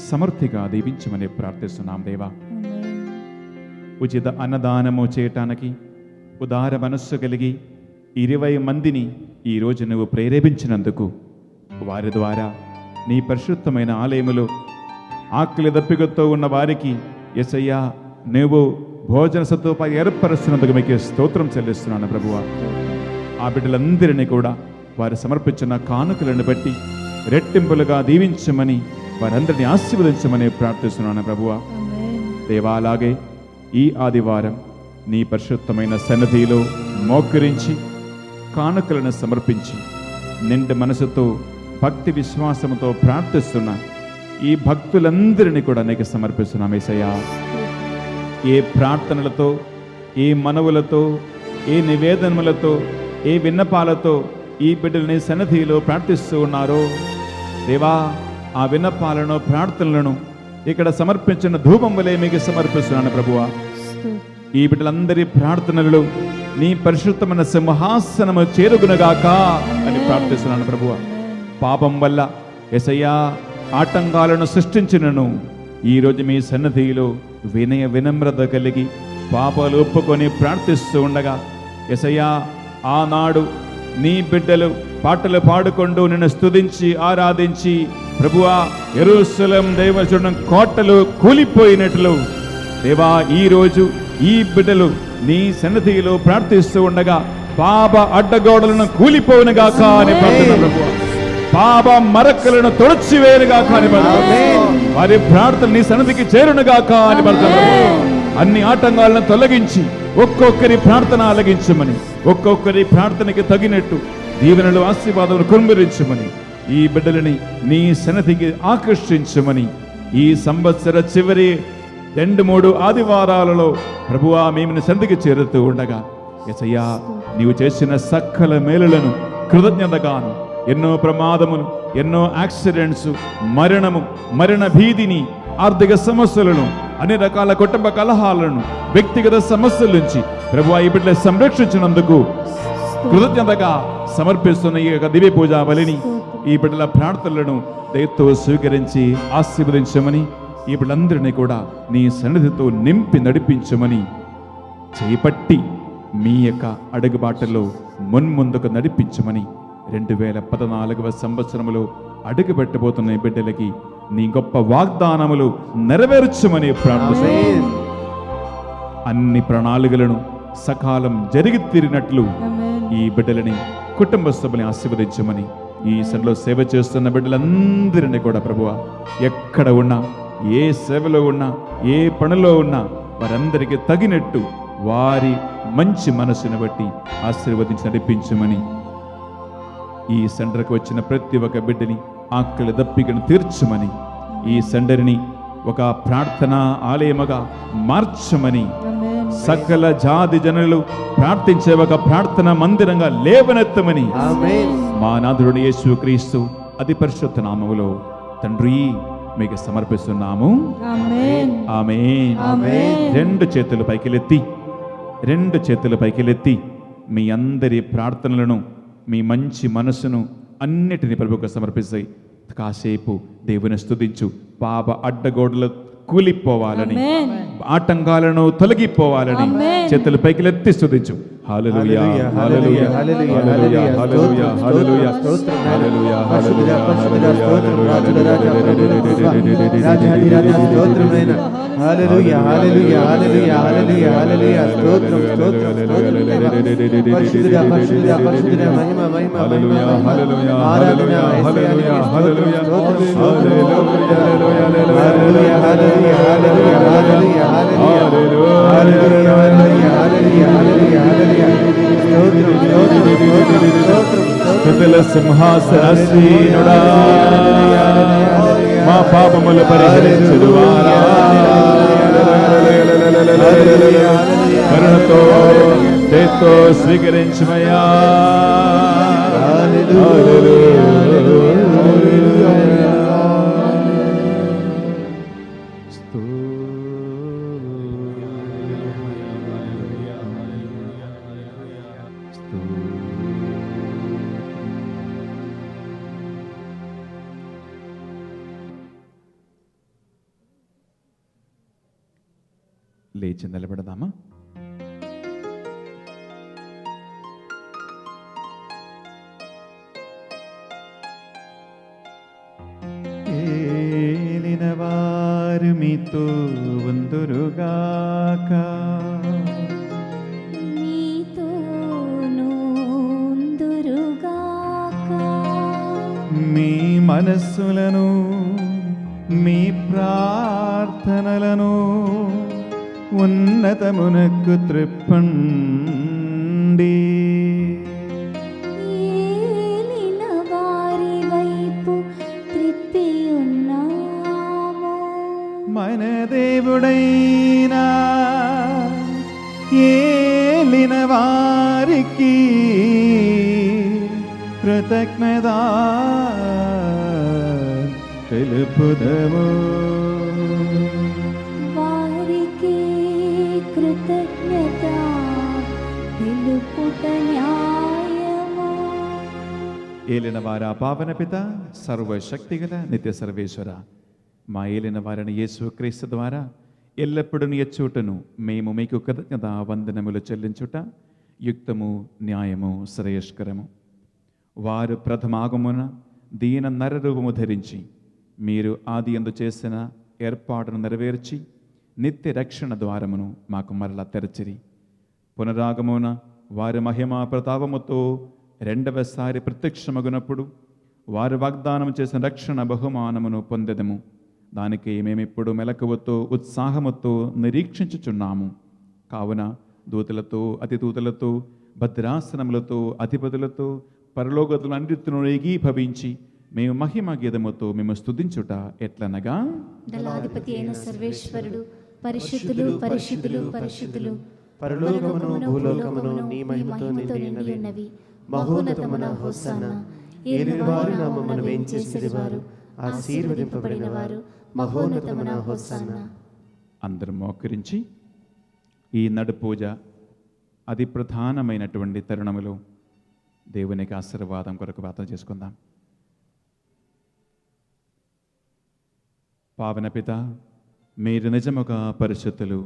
సమృద్ధిగా దీవించమని ప్రార్థిస్తున్నాం దేవా. ఉచిత అన్నదానము చేయటానికి ఉదార మనస్సు కలిగి 20 మందిని ఈరోజు నువ్వు ప్రేరేపించినందుకు వారి ద్వారా నీ పరిశుద్ధమైన ఆలయములో ఆకలి దప్పికతో ఉన్న వారికి యేసయ్యా నువ్వు భోజన సదుపాయం ఏర్పరుస్తున్నందుకు మీకు స్తోత్రం చెల్లిస్తున్నాను ప్రభువా. ఆ బిడ్డలందరినీ కూడా వారు సమర్పించిన కానుకలను బట్టి రెట్టింపులుగా దీవించమని, వారందరినీ ఆశీర్వదించమని ప్రార్థిస్తున్నాను ప్రభువా. దేవా, అలాగే ఈ ఆదివారం నీ పరిశుద్ధమైన సన్నిధిలో మోకరించి కానుకలను సమర్పించి నిండు మనసుతో భక్తి విశ్వాసముతో ప్రార్థిస్తున్న ఈ భక్తులందరినీ కూడా నీకు సమర్పిస్తున్నాం యేసయ్యా. ఏ ప్రార్థనలతో, ఏ మనవులతో, ఏ నివేదనములతో, ఏ విన్నపాలతో ఈ బిడ్డలని సన్నిధిలో ప్రార్థిస్తూ ఉన్నారో దేవా, ఆ విన్నపాలను, ప్రార్థనలను ఇక్కడ సమర్పించిన ధూపం వలె మీకు సమర్పిస్తున్నాను ప్రభువా. ఈ బిడ్డలందరి ప్రార్థనలు నీ పరిశుద్ధమైన సింహాసనము చేరుగునగాక అని ప్రార్థిస్తున్నాను ప్రభువా. పాపం వల్ల యేసయ్యా ఆటంకాలను సృష్టించినను ఈరోజు మీ సన్నిధిలో వినయ వినమ్రత కలిగి పాపాలు ఒప్పుకొని ప్రార్థిస్తూ ఉండగా యేసయ్యా, ఆనాడు నీ బిడ్డలు పాటలు పాడుకుంటూ నిన్ను స్తుతించి ఆరాధించి ప్రభువా యెరూషలేం దైవజనం కోటలు కూలిపోయినట్లు దేవా, ఈరోజు ఈ బిడ్డలు నీ సన్నిధిలో ప్రార్థిస్తూ ఉండగా పాప అడ్డగోడలను కూలిపోవునుగాక అని ప్రార్థన ప్రభువా. పాప మరకలను తొడచివేయునుగాక అని ప్రార్థన. వారి ప్రార్థన నీ సన్నిధికి చేరునుగాక అని ప్రార్థన. అన్ని ఆటంకాలను తొలగించి ఒక్కొక్కరి ప్రార్థన ఆలగించమని, ఒక్కొక్కరి ప్రార్థనకి తగినట్టు దీవెనలు, ఆశీర్వాదాలు కుమ్మరించమని, ఈ బిడ్డలని నీ సన్నిధికి ఆకర్షించమని, ఈ సంవత్సర చివరి 2-3 ఆదివారాలలో ప్రభువా మేము నీ సన్నిధికి చేరుతూ ఉండగా యేసయ్యా, నీవు చేసిన సకల మేలులను కృతజ్ఞతగాను, ఎన్నో ప్రమాదములు, ఎన్నో యాక్సిడెంట్స్, మరణము, మరణ భీతిని, ఆర్థిక సమస్యలను అన్ని రకాల కుటుంబ కలహాలను, వ్యక్తిగత సమస్యల నుంచి ప్రభువా ఈ బిడ్డలు సంరక్షించినందుకు కృతజ్ఞతగా సమర్పిస్తున్న ఈ యొక్క దివ్య పూజా బలిని, ఈ బిడ్డల ప్రార్థనలను దయతో స్వీకరించి ఆశీర్వదించమని, ఈ బిడ్డలందరినీ కూడా నీ సన్నిధితో నింపి నడిపించమని, చేపట్టి మీ యొక్క అడుగుబాటలో మున్ముందుకు నడిపించమని 2014వ సంవత్సరంలో అడుగు పెట్టబోతున్న ఈ బిడ్డలకి నీ గొప్ప వాగ్దానములు నెరవేర్చమని ప్రార్థిస్తున్నాను. అన్ని ప్రణాళికలను సకాలం జరిగి తీరినట్లు ఈ బిడ్డలని, కుటుంబ సభ్యుని ఆశీర్వదించమని, ఈ సభలో సేవ చేస్తున్న బిడ్డలందరినీ కూడా ప్రభువా ఎక్కడ ఉన్నా, ఏ సేవలో ఉన్నా, ఏ పనిలో ఉన్నా వారందరికీ తగినట్టు వారి మంచి మనసును బట్టి ఆశీర్వదించి నడిపించమని, ఈ సెంటర్కి వచ్చిన ప్రతి ఒక్క బిడ్డని ఆకలి దప్పికను తీర్చమని, ఈ సెంటర్ని ఒక ప్రార్థనా ఆలయముగా మార్చమని, సకల జాతి జనులు ప్రార్థించే ఒక ప్రార్థన మందిరంగా లేవనెత్తమని మా నాథుడు యేసుక్రీస్తు అతి పరిశుద్ధ నామములో తండ్రి మీకు సమర్పిస్తున్నాము. ఆమేన్. రెండు చేతులు పైకి లెత్తి మీ అందరి ప్రార్థనలను, మీ మంచి మనసును అన్నిటిని ప్రభువుకు సమర్పిస్తాయి. కాసేపు దేవుని స్తుతించు. పాప అడ్డగోడలు కూలిపోవాలని, ఆటంకాలను తొలగిపోవాలని చేతులు పైకి లెత్తి స్తుతించు. హల్లెలూయా, హల్లెలూయా, హల్లెలూయా, హల్లెలూయా, హల్లెలూయా, హల్లెలూయా, హల్లెలూయా, హల్లెలూయా, హల్లెలూయా, హల్లెలూయా, హల్లెలూయా, హల్లెలూయా, హల్లెలూయా, స్తోత్రం, స్తోత్రం, పరిశుద్ధుడా, పరిశుద్ధుడా, పరిశుద్ధుడా, మహిమ, మహిమ, హల్లెలూయా, హల్లెలూయా, ఆరాధన, హల్లెలూయా, హల్లెలూయా, స్తోత్రం, స్తోత్రం, హల్లెలూయా, హల్లెలూయా, హల్లెలూయా, హల్లెలూయా, హల్లెలూయా, హల్లెలూయా, హల్లెలూయా, హల్లెలూయా, హల్లెలూయా, స్తోత్రం, స్తోత్రం, స్తోత్రం, స్తోత్రం, స్తుతుల సింహాసనాసీనుడా, మా పాపములు పరిహరించుదువారా, కరుణతో దయతో స్వీకరించుమయ్యా. లేచి నిలబడదామా? ఏలిన వారు మీతో ఉందురుగాక, మీతోను ఉందురుగాక. మీ మనస్సులను, మీ ప్రార్థనలను ఉన్నతమునకు త్రిప్పండి. ఏలిన వారి వైపు త్రిప్పి ఉన్నాము. మన దేవుడైనా ఏలిన వారికి కృతజ్ఞత తెలుపుదము. వారికి కృతజ్ఞత తెలుపుట న్యాయము. ఏలిన వారా పావన పిత, సర్వశక్తిగల నిత్య సర్వేశ్వర, మా ఏలిన వారిని యేసుక్రీస్తు ద్వారా ఎల్లప్పుడూ ఎచ్చుటను మేము మీకు కృతజ్ఞత వందనములు చెల్లించుట యుక్తము, న్యాయము, శ్రేయస్కరము. వారు ప్రథమాగమున దీన నరరూపము ధరించి మీరు ఆది యందు చేసిన ఏర్పాటును నెరవేర్చి నిత్య రక్షణ ద్వారమును మాకు మరలా తెరచిరి. పునరాగమున వారి మహిమా ప్రతాపముతో రెండవసారి ప్రత్యక్షమగునప్పుడు వారు వాగ్దానం చేసిన రక్షణ బహుమానమును పొందెదము. దానికి మేమిప్పుడు మెలకువతో ఉత్సాహముతో నిరీక్షించుచున్నాము. కావున దూతలతో, అతిదూతలతో, భద్రాసనములతో, అధిపతులతో, పరలోకతులు అన్నిటిను ఏకీభవించి మేము మహిమ గీతముతో మేము స్తుతించుట ఎట్లనగా, దళాధిపతి అయిన సర్వేశ్వరుడు పరిశుద్ధులు, పరిశుద్ధులు, పరిశుద్ధులు, పరలోకమును భూలోకమును నీ మహిమతో నిండినవి. మహోన్నతమున హోసన్న. ఏలినవారు నామమును వేంచేసిరి వారు, ఆశీర్వదింపబడిన వారు. మహోన్నతమున హోసన్న. అందరూ మోకరించి ఈ నడుపూజ అతి ప్రధానమైనటువంటి తరుణములో దేవునికి ఆశీర్వాదం కొరకు ప్రార్థన చేసుకుందాం. పావన పిత, మీరు నిజముగా పరిశుద్ధులు,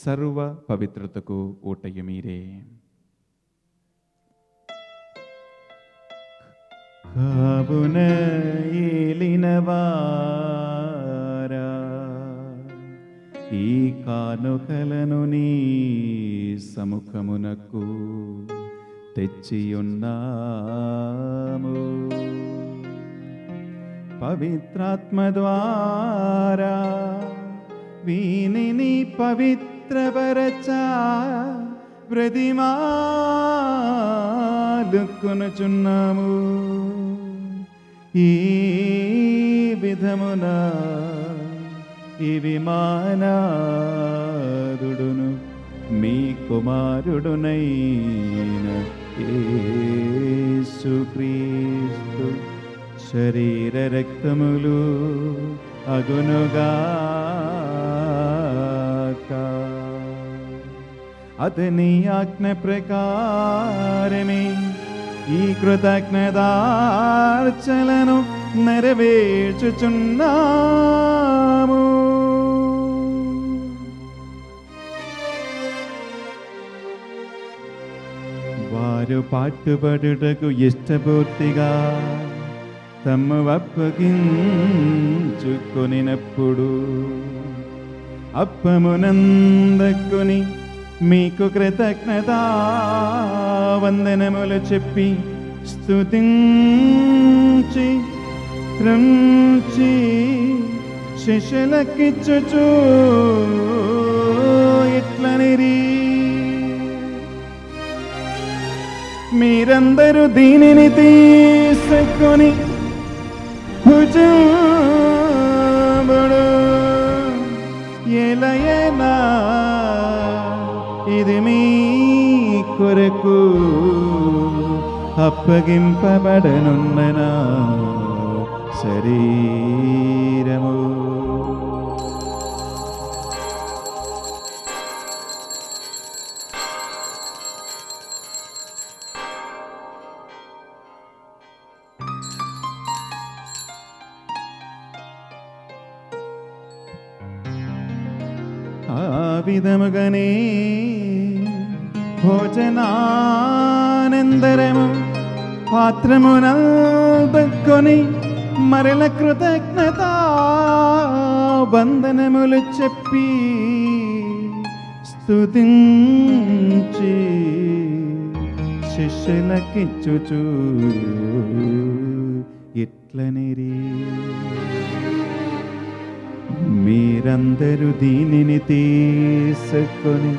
సర్వ పవిత్రతకు ఊటయ్య మీరే. కావున ఏలినవారా, ఈ కానుకలను నీ సముఖమునకు తెచ్చియున్నాము. పవిత్రాత్మ ద్వారా వీనిని పవిత్రపరచా బ్రతిమాలుకొనుచున్నాము. ఈ విధమున ఇవి మానాదుడును మీ కుమారుడునైన యేసుక్రీస్తు శరీర రక్తములు అగునుగాక. అతని ఆజ్ఞ ప్రకారమే ఈ కృతజ్ఞతార్చనను నెరవేర్చుచున్నాము. వారు పాటుపడుటకు ఇష్టపూర్తిగా తమ్ము అప్పగించుకొనినప్పుడు అప్పమునందకొని మీకు కృతజ్ఞతా వందనములు చెప్పి స్తుతించి త్రుంచి శిష్యులకిచ్చుచు ఇట్లనిరి, మీరందరూ దీనిని తీసుకొని భుజముడు, ఎలయనా ఇది మీ కొరకు అప్పగింపబడనున్న నా శరీరము. ఆ విధముగానే భోజనానందరము పాత్రమునందుకొని మరల కృతజ్ఞత వందనములు చెప్పి స్తుతించి శిష్యులకిచ్చుచు ఇట్లనిరి, మీరందరూ దీనిని తీసుకొని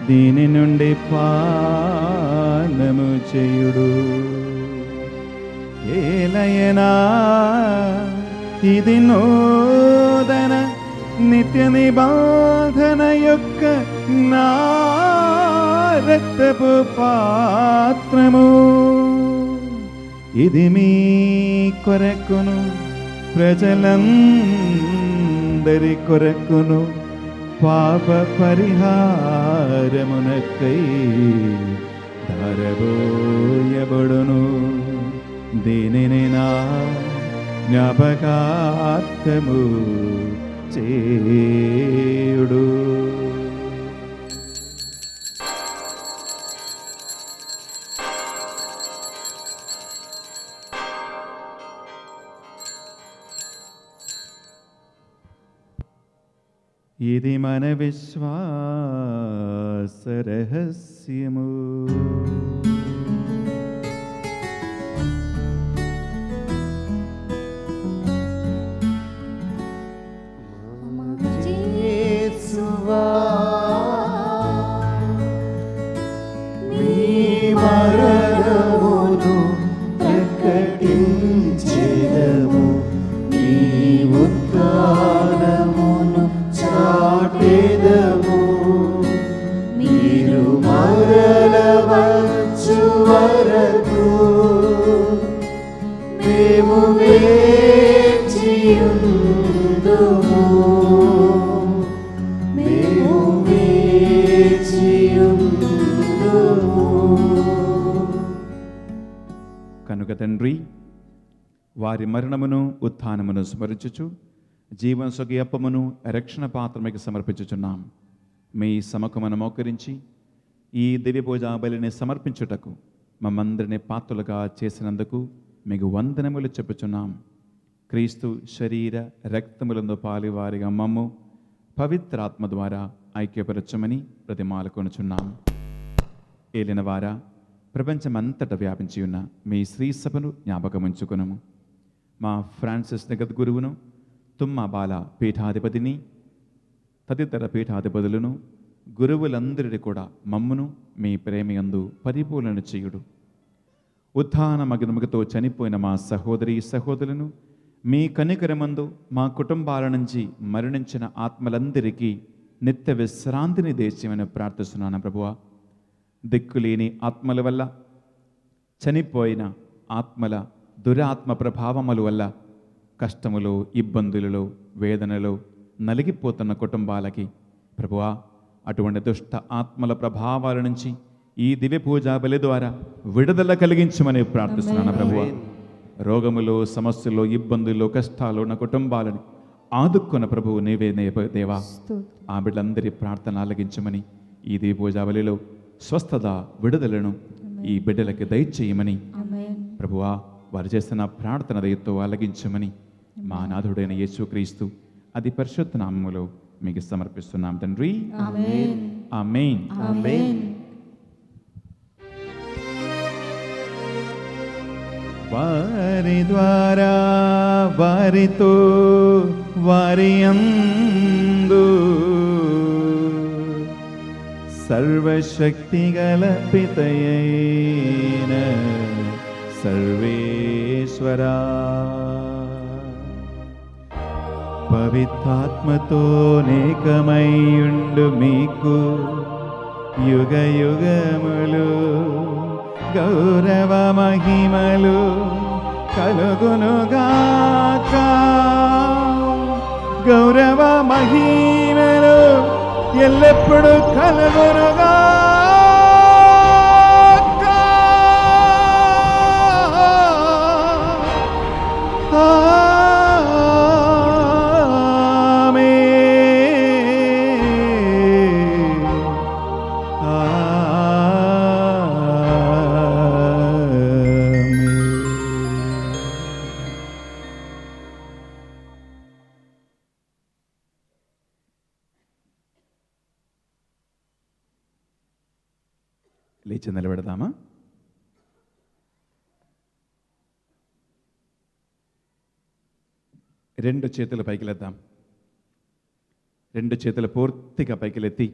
దీని నుండి పానము చేయుడు. ఏలయనా ఇది నూతన నిత్య నిబంధన యొక్క నా రక్తపు పాత్రము. ఇది మీ కొరకును ప్రజలందరి కొరకును పాప పరిహారమునకై ధారబోయబడును. దీనిని నా జ్ఞాపకార్థము చేయుడు. ఇది మన విశ్వాస రహస్యము. యేసువా నీ మరణమును ప్రకటించెదము, నీ ఉత్థానమును చాటెదము. మీరు మరల వచ్చు వారి మరణమును ఉత్థానమును స్మరించుచు జీవన సొగయప్పమును రక్షణ పాత్రమికి సమర్పించుచున్నాం. మీ సముఖమును మోకరించి ఈ దివ్య పూజా బలిని సమర్పించుటకు మమ్మందరిని పాత్రలుగా చేసినందుకు మీకు వందనములు చెప్పుచున్నాం. క్రీస్తు శరీర రక్తములందు పాలివారిగా మమ్ము పవిత్రాత్మ ద్వారా ఐక్యపరచమని ప్రతిమాలకొనుచున్నాం. ఏలినవారా, ప్రపంచమంతటా వ్యాపించి ఉన్న మీ శ్రీ సభను జ్ఞాపకముంచుకునము. మా ఫ్రాన్సిస్ జగద్గురువును, తుమ్మ బాల పీఠాధిపతిని, తదితర పీఠాధిపతులను, గురువులందరినీ కూడా మమ్మును మీ ప్రేమయందు పరిపూర్ణ చేయుడు. ఉత్థాన మగనుమగతో చనిపోయిన మా సహోదరి సహోదరులను మీ కనికరమందు మా కుటుంబాల నుంచి మరణించిన ఆత్మలందరికీ నిత్య విశ్రాంతిని దేశమని ప్రార్థిస్తున్నాను ప్రభువా. దిక్కులేని ఆత్మల వల్ల, చనిపోయిన ఆత్మల దురాత్మ ప్రభావముల వల్ల కష్టములో, ఇబ్బందులలో, వేదనలో నలిగిపోతున్న కుటుంబాలకి ప్రభువా అటువంటి దుష్ట ఆత్మల ప్రభావాల నుంచి ఈ దివ్య పూజా బలి ద్వారా విడుదల కలిగించమని ప్రార్థిస్తున్నాను ప్రభువా. రోగములో, సమస్యలో, ఇబ్బందుల్లో, కష్టాలు ఉన్న కుటుంబాలని ఆదుక్కున్న ప్రభువు నీవే దేవా. ఆ బిడ్డలందరి ప్రార్థన ఆలగించమని ఈ దివ్య పూజా బలిలో స్వస్థత, విడుదలను ఈ బిడ్డలకి దయచేయమని ప్రభువా వారు చేస్తున్న ప్రార్థన దయతో ఆలగించమని మా నాథుడైన యేసుక్రీస్తు అతి పరిశుద్ధ నామములో మీకు సమర్పిస్తున్నాం తండ్రి. ఆమేన్. ఆమేన్. ఆమేన్. వారి ద్వారా, వారితో, వారి యందు సర్వశక్తిగల పితయైన సర్వేశ్వరా, పవిత్రాత్మతో నేకమైయుండు మీకు యుగ యుగములు గౌరవ మహిమలు కలుగునుగాక. గౌరవ మహిమలు ఎల్లప్పుడూ కలుగునుగాక. లేచి నిలబెడదామా? రెండు చేతులు పైకి లేద్దాం. రెండు చేతులు పూర్తిగా పైకి లెత్తి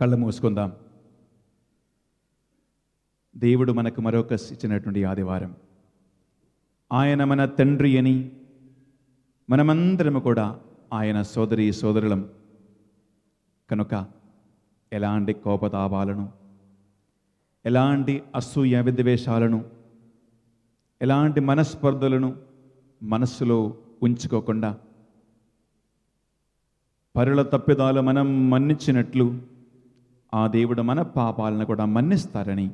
కళ్ళు మూసుకుందాం. దేవుడు మనకు మరొక ఇచ్చినటువంటి ఆదివారం. ఆయన మన తండ్రి అని, మనమందరము కూడా ఆయన సోదరి సోదరులం కనుక ఎలాంటి కోపతాపాలను, ఎలాంటి అసూయ విద్వేషాలను, ఎలాంటి మనస్పర్ధలను మనస్సులో ఉంచుకోకుండా పరుల తప్పిదాలు మనం మన్నించినట్లు ఆ దేవుడు మన పాపాలను కూడా మన్నిస్తారని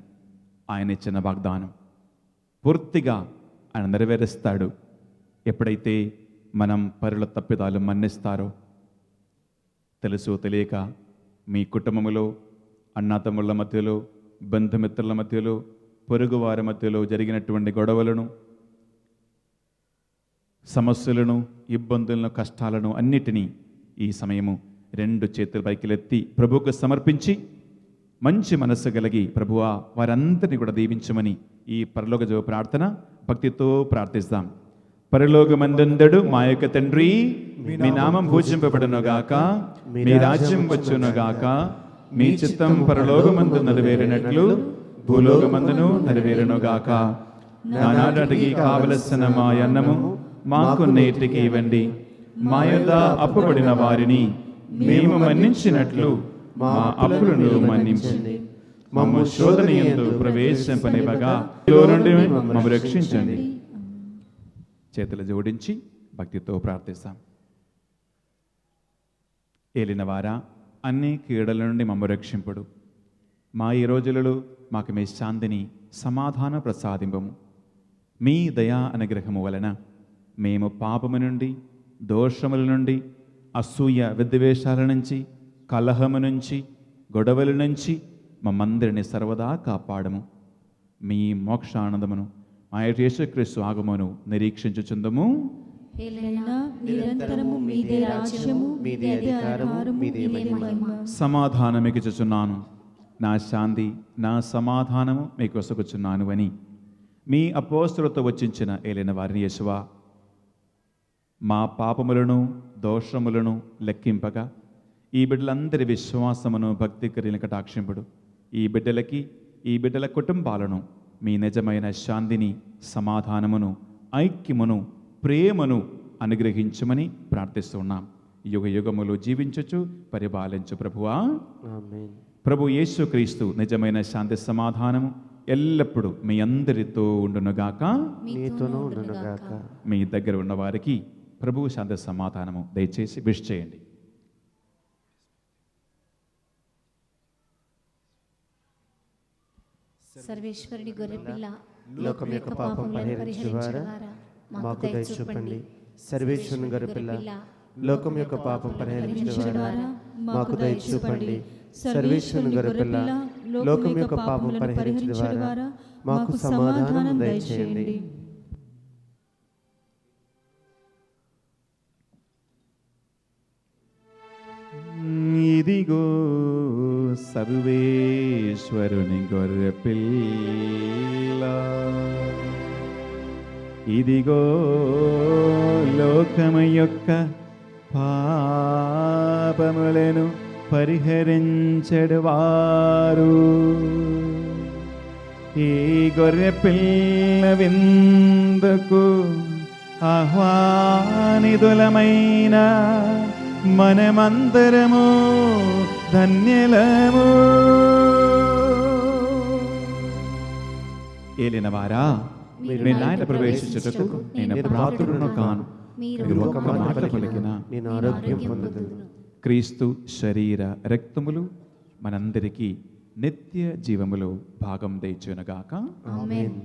ఆయన ఇచ్చిన వాగ్దానం పూర్తిగా ఆయన నెరవేరుస్తాడు ఎప్పుడైతే మనం పరుల తప్పిదాలు మన్నిస్తారో. తెలుసో తెలియక మీ కుటుంబంలో, అన్నాతమ్ముళ్ళ మధ్యలో, బంధుమిత్రుల మధ్యలో, పొరుగువారి మధ్యలో జరిగినటువంటి గొడవలను, సమస్యలను, ఇబ్బందులను, కష్టాలను అన్నిటినీ ఈ సమయము రెండు చేతుల పైకిలెత్తి ప్రభువుకు సమర్పించి మంచి మనస్సు కలిగి ప్రభువా వారందరినీ కూడా దీవించమని ఈ పరలోక జవ ప్రార్థన భక్తితో ప్రార్థిస్తాం. పరలోకమందుండెడు మా యొక్క తండ్రి, మీ నామం పూజింపబడునుగాక, మీ రాజ్యం వచ్చునుగాక, మీ చిత్తం పరలోకమందు నెరవేరినట్లు భూలోకమందును నెరవేరునుగాక. నానాటికి కావలసిన మా అన్నము మాకు నేటికి ఇవ్వండి. మా యొద్ద అప్పుబడిన వారిని మేము మన్నించినట్లు మా అప్పులను మన్నించండి. మమ్ము శోధన యందు ప్రవేశింపనివ్వగా నుండి మమ్ము రక్షించండి. చేతులు జోడించి భక్తితో ప్రార్థిస్తాం. ఏలినవారా, అన్ని కీడల నుండి మమ్ము రక్షింపుడు. మా ఈ రోజులలో మాకు మీ శాంతిని, సమాధాన ప్రసాదింపము. మీ దయా అనుగ్రహము వలన మేము పాపము నుండి, దోషముల నుండి, అసూయ విద్వేషాల నుంచి, కలహము నుంచి, గొడవల నుంచి మమ్మందరిని సర్వదా కాపాడము. మీ మోక్షానందమును మా యేసుక్రీస్తు ఆగమను నిరీక్షించుచుందము. ఏలైనా నిరంతరము మీదే రాజ్యము, మీదే అధికారము, మీదే మహిమ. సమాధానం మీకు ఇచ్చుచున్నాను, నా శాంతి నా సమాధానము మీకు వసగుచున్నాను అని మీ అపోస్తలులతో వచ్చించిన ఏలైన వారిని యేసువా, మా పాపములను దోషములను లెక్కింపగా ఈ బిడ్డలందరి విశ్వాసమును భక్తి క్రియలను కటాక్షింపుడు. ఈ బిడ్డలకి, ఈ బిడ్డల కుటుంబాలను మీ నిజమైన శాంతిని, సమాధానమును, ఐక్యమును, ప్రేమను అనుగ్రహించమని ప్రార్థిస్తున్నాం. యుగ యుగములు జీవించుచు పరిపాలించు ప్రభువా. ఆమేన్. ప్రభు యేసుక్రీస్తు నిజమైన శాంతి సమాధానము ఎల్లప్పుడూ మీ అందరితో ఉండునుగాక. మీతోనూ ఉండునుగాక. మీ దగ్గర ఉన్న వారికి ప్రభు శాంతి సమాధానము దయచేసి విష్ చేయండి. సర్వేశ్వరుని గొర్రెపిల్ల, లోకం యొక్క పాపం పరిహరించువారా మాకు దయ చూపండి. సర్వేశ్వరుని గొర్రెపిల్ల, లోకం యొక్క పాపం పరిహరించువారా మాకు దయ చూపండి. సర్వేశ్వరుని గొర్రెపిల్ల, లోకం యొక్క పాపం పరిహరించువారా మాకు సమాధానం దయచేయండి. ఇదిగో సర్వేశ్వరుని గొర్రెపిల్ల, ఇదిగో లోకము యొక్క పాపములను పరిహరించెడువారు. ఈ గొర్రెపిల్ల విందుకు ఆహ్వానితులమైన మనమందరము ధన్యులము. ఏలినవారా, మీరు నాయన ప్రవేశించుటకు నేను పాత్రుడను కాను. మీరు ఒక్క మాట పలికినా నేను ఆరోగ్యం పొందుదును. క్రీస్తు శరీర రక్తములు మనందరికీ నిత్య జీవములో భాగం దయచునుగాక. ఆమేన్.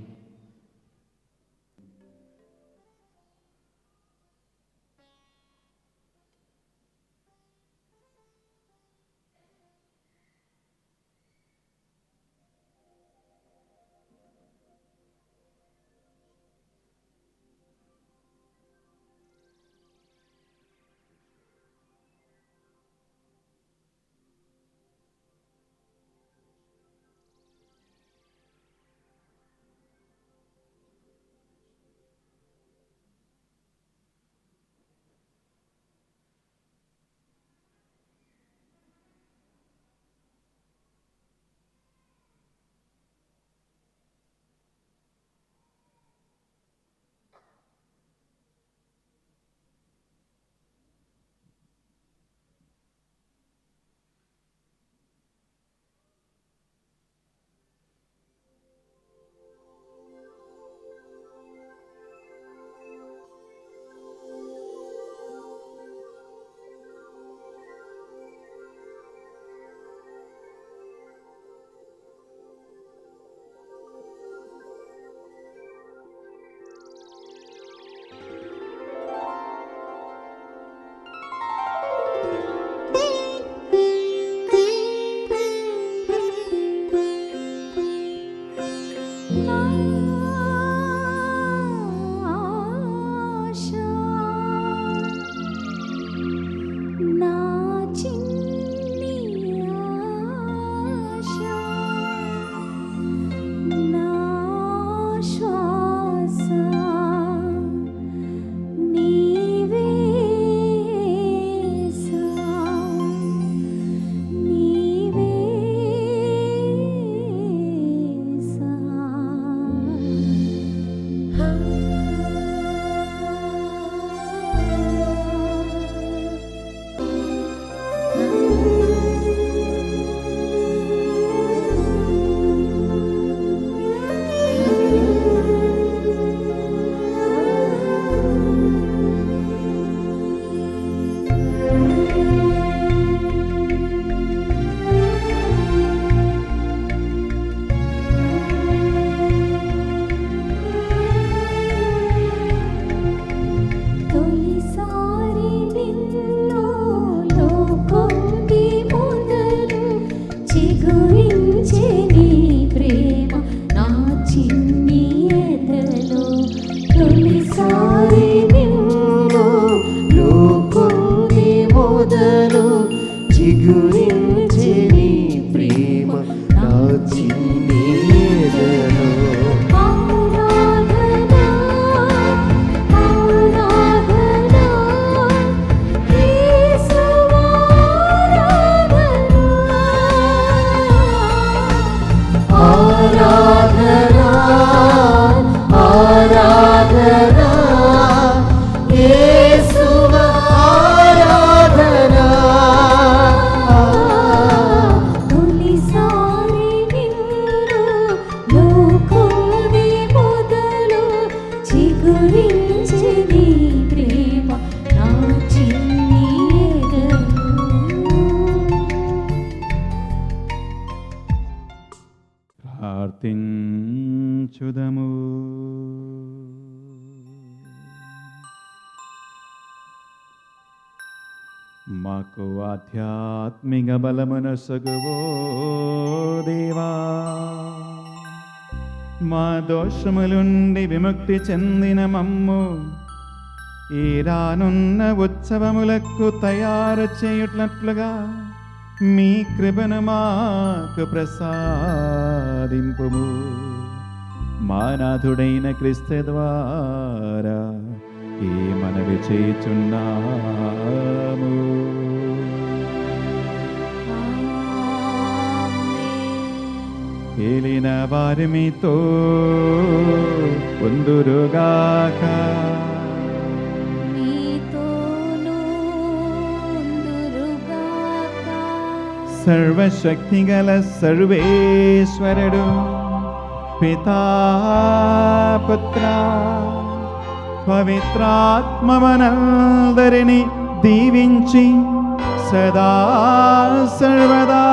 చిగురించే నీ ప్రేమ నా చిన్ని ఎదలో. ఆరాధనా ఆరాధనా యేసువా ఆరాధనా. తొలిసారి నిన్ను లోకంది మొదలు చిగురించే నీ ప్రేమ నా చిన్ని ఎదలో. ప్రార్థించుదము. మాకు ఆధ్యాత్మిక బలమునొసగువో దేవా, మా దోషములుండి విముక్తి చెందిన మమ్ము ఈ రానున్న ఉత్సవములకు తయారు చేయుట్లట్లుగా మీ కృపను మాకు ప్రసాదింపుము. మా నాథుడైన క్రీస్తు ద్వారా ఈ మనవి చేయుచున్నాము. ఏలిన వారి మీతో ఉందురుగాక. నీతోనూ ఉందురుగాక. సర్వశక్తిగల సర్వేశ్వరుడు పితా పుత్ర పవిత్రాత్మవనందరిని దీవించి సదా సర్వదా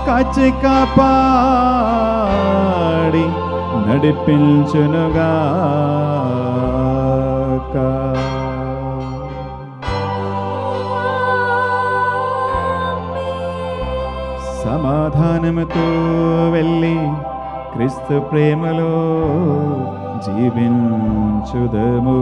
కాచి కాపాడి నడిపించునుగాక. సమాధానముతో వెళ్ళి క్రీస్తు ప్రేమలో జీవించుదము.